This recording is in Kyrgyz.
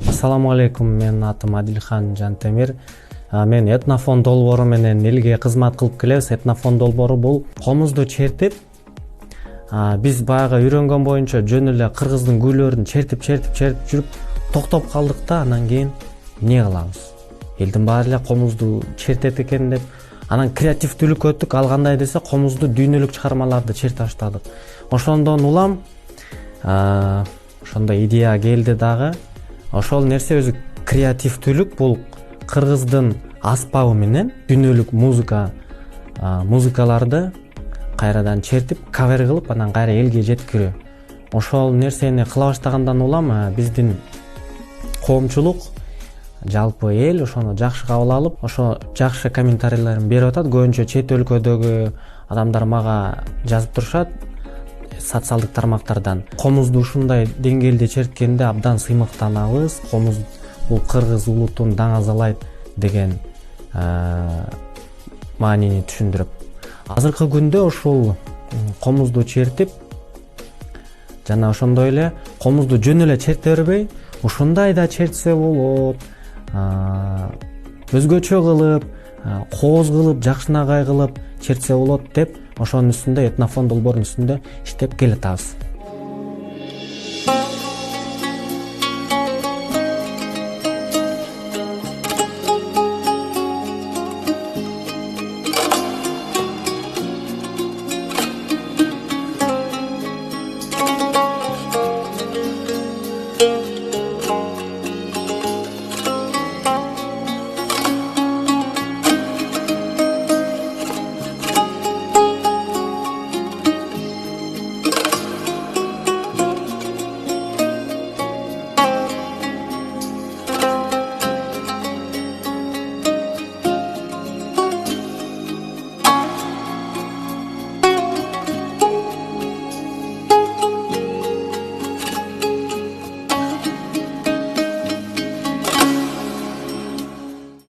Ассаламу алейкум, менин атым Адилхан Жантемир. Мен этнофон долбоору менен элге кызмат кылып келебиз. Этнофон долбоору бул комузду чертип, биз баягы үйрөнгөн боюнча жөн эле кыргыздын күүлөрүн чертип жүрүп токтоп калдык да, анан кийин эмне кылабыз? Элдин баары эле комузду чертет экен деп, анан креативдүүлүккө өттүк. Ал кандай десе, комузду дүйнөлүк чыгармаларды чертип баштадык. Ошондон улам ошондой идея келди дагы. Ошол нерсе өзү креативдүүлүк, бул кыргыздын аспабы менен дүйнөлүк музыкаларды кайрадан чертип, кавер кылып, анан кайра элге жеткирүү. Ошол нерсени кыла баштагандан улам биздин коомчулук, жалпы эл ошону жакшы кабыл алып, ошо жакшы комментарийлерин берип атат. Көбүнчө чет өлкөдөгү адамдар мага жазып турушат социалдык тармактардан. Комузду ушундай деңгээлде черткенде абдан сыймыктанабыз. Комуз бул кыргыз улутун даңазалайт деген маанини түшүндүрүп. Азыркы күндө ушул комузду чертип, жана ошондой эле комузду жөн эле черте бербей, ушундай да чертсе болот, өзгөчө кылып, кооз кылып, жакшынакай кылып чертсе болот деп, ошонун үстүндө этнофон долбоорунун үстүндө иштеп келатабыз.